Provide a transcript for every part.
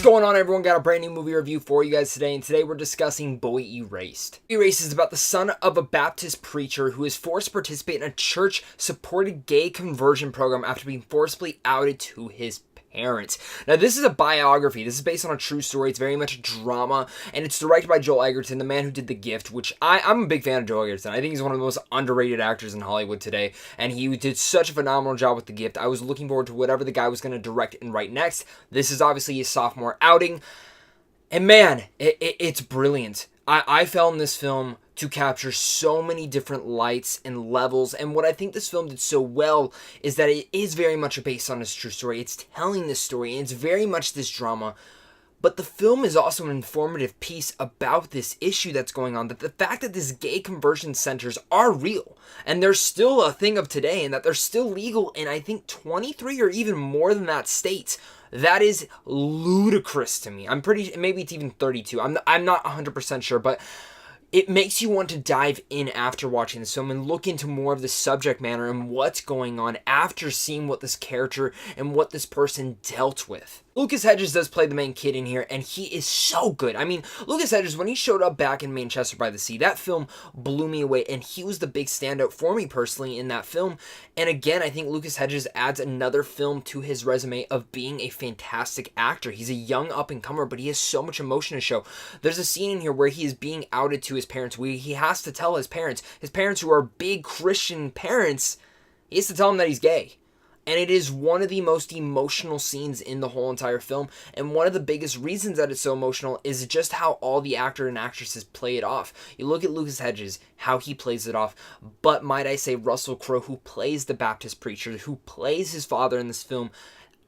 going on, everyone? Got a brand new movie review for you guys today, and today we're discussing Boy Erased. Boy Erased is about the son of a Baptist preacher who is forced to participate in a church-supported gay conversion program after being forcibly outed to his parents. Now, this is a biography. This is based on a true story. It's very much a drama, and it's directed by Joel Edgerton, the man who did The Gift, which I'm a big fan of Joel Edgerton. I think he's one of the most underrated actors in Hollywood today, and he did such a phenomenal job with The Gift. I was looking forward to whatever the guy was going to direct and write next. This is obviously his sophomore outing, and man, it's brilliant. I found this film to capture so many different lights and levels, and what I think this film did so well is that it is very much based on his true story. It's telling this story, and it's very much this drama, but the film is also an informative piece about this issue that's going on, that the fact that these gay conversion centers are real, and they're still a thing of today, and that they're still legal in, I think, 23 or even more than that states. That is ludicrous to me. Maybe it's even 32. I'm not 100% sure, but it makes you want to dive in after watching this film and look into more of the subject matter and what's going on after seeing what this character and what this person dealt with. Lucas Hedges does play the main kid in here, and he is so good. I mean, Lucas Hedges, when he showed up back in Manchester by the Sea, that film blew me away, and he was the big standout for me personally in that film. And again, I think Lucas Hedges adds another film to his resume of being a fantastic actor. He's a young up-and-comer, but he has so much emotion to show. There's a scene in here where he is being outed to his parents, where he has to tell his parents who are big Christian parents, he has to tell them that he's gay. And it is one of the most emotional scenes in the whole entire film. And one of the biggest reasons that it's so emotional is just how all the actor and actresses play it off. You look at Lucas Hedges, how he plays it off. But might I say Russell Crowe, who plays the Baptist preacher, who plays his father in this film,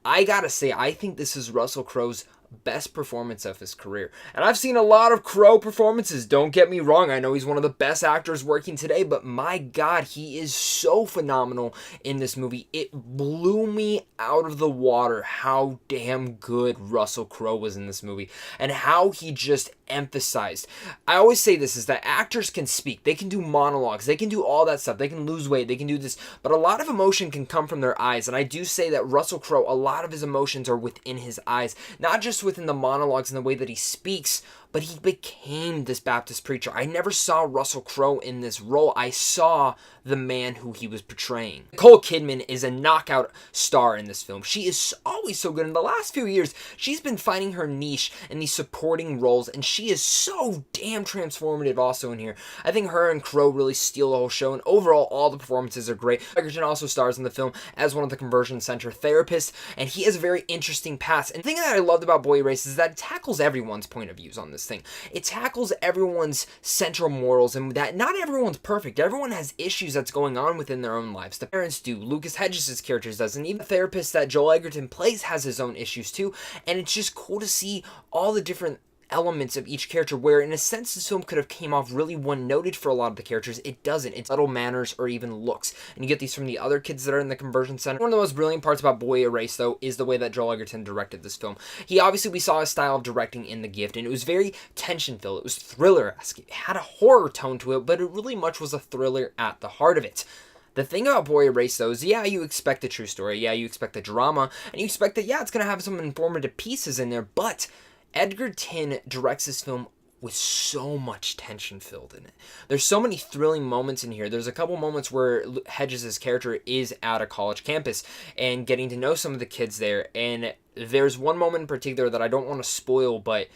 I gotta say, I think this is Russell Crowe's best performance of his career. And I've seen a lot of Crowe performances, don't get me wrong. I know he's one of the best actors working today, but my God, he is so phenomenal in this movie. It blew me out of the water how damn good Russell Crowe was in this movie, and how he just emphasized. I always say this, is that actors can speak, they can do monologues, they can do all that stuff, they can lose weight, they can do this, but a lot of emotion can come from their eyes. And I do say that Russell Crowe, a lot of his emotions are within his eyes, not just within the monologues and the way that he speaks, but he became this Baptist preacher. I never saw Russell Crowe in this role. I saw the man who he was portraying. Nicole Kidman is a knockout star in this film. She is always so good. In the last few years, she's been finding her niche in these supporting roles, and she is so damn transformative also in here. I think her and Crowe really steal the whole show, and overall, all the performances are great. Edgerton also stars in the film as one of the conversion center therapists, and he has a very interesting past. And the thing that I loved about Boy Erased is that it tackles everyone's point of views on this thing. It tackles everyone's central morals, and that not everyone's perfect. Everyone has issues that's going on within their own lives. The parents do. Lucas Hedges' character does, and even the therapist that Joel Edgerton plays has his own issues too. And it's just cool to see all the different elements of each character, where in a sense this film could have came off really one-noted for a lot of the characters. It doesn't. It's subtle manners or even looks, and you get these from the other kids that are in the conversion center. One of the most brilliant parts about Boy Erased, though, is the way that Joel Edgerton directed this film. We saw his style of directing in The Gift, and it was very tension-filled. It was thriller-esque. It had a horror tone to it, but it really much was a thriller at the heart of it. The thing about Boy Erased, though, is you expect a true story, you expect the drama, and you expect that, it's going to have some informative pieces in there, but Edgerton directs this film with so much tension filled in it. There's so many thrilling moments in here. There's a couple moments where Hedges' character is at a college campus and getting to know some of the kids there, and there's one moment in particular that I don't want to spoil, but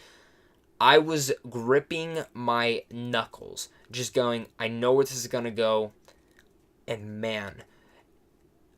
I was gripping my knuckles, just going, I know where this is going to go, and man,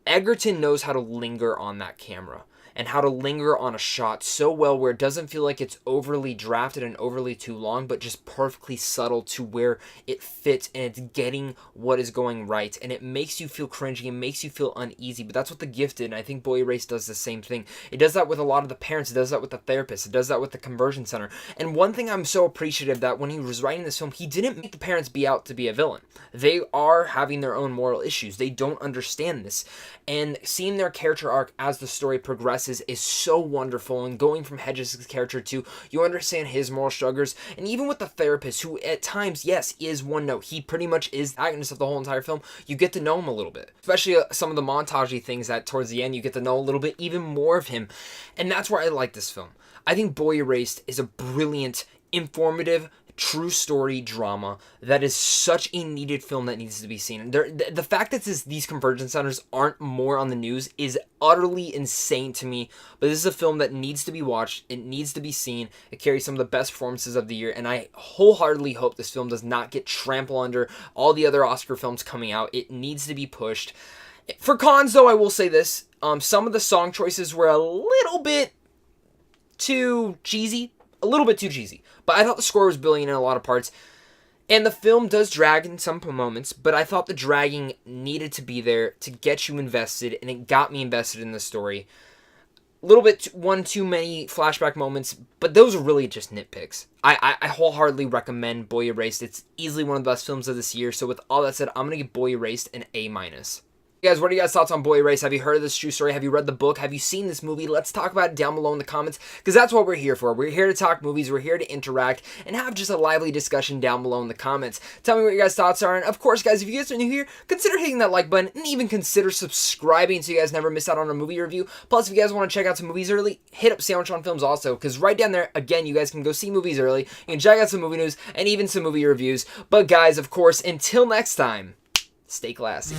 Edgerton knows how to linger on that camera, and how to linger on a shot so well where it doesn't feel like it's overly drafted and overly too long, but just perfectly subtle to where it fits, and it's getting what is going right, and it makes you feel cringy, and makes you feel uneasy. But that's what The Gift did, and I think Boy Erased does the same thing. It does that with a lot of the parents, it does that with the therapist, it does that with the conversion center. And one thing I'm so appreciative that when he was writing this film, he didn't make the parents be out to be a villain. They are having their own moral issues. They don't understand this. And seeing their character arc as the story progresses progresses is so wonderful, and going from Hedges' character to, you understand his moral struggles, and even with the therapist, who at times, yes, is one note, he pretty much is the antagonist of the whole entire film, you get to know him a little bit. Especially some of the montagey things that towards the end, you get to know a little bit even more of him, and that's where I like this film. I think Boy Erased is a brilliant, informative, true story drama that is such a needed film that needs to be seen. The fact that these conversion centers aren't more on the news is utterly insane to me, but this is a film that needs to be watched. It needs to be seen. It carries some of the best performances of the year, and I wholeheartedly hope this film does not get trampled under all the other Oscar films coming out. It needs to be pushed. For cons, though, I will say this. Some of the song choices were a little bit too cheesy. A little bit too cheesy. But I thought the score was brilliant in a lot of parts. And the film does drag in some moments, but I thought the dragging needed to be there to get you invested, and it got me invested in the story. A little bit one too many flashback moments, but those are really just nitpicks. I wholeheartedly recommend Boy Erased. It's easily one of the best films of this year. So with all that said, I'm going to give Boy Erased an A-. Guys, what are you guys' thoughts on Boy Erased? Have you heard of this true story? Have you read the book? Have you seen this movie? Let's talk about it down below in the comments, because that's what we're here for. We're here to talk movies. We're here to interact and have just a lively discussion down below in the comments. Tell me what your guys' thoughts are. And of course, guys, if you guys are new here, consider hitting that like button and even consider subscribing so you guys never miss out on a movie review. Plus, if you guys want to check out some movies early, hit up Sandwich on Films also, because right down there, again, you guys can go see movies early. You can check out some movie news and even some movie reviews. But guys, of course, until next time, stay classy.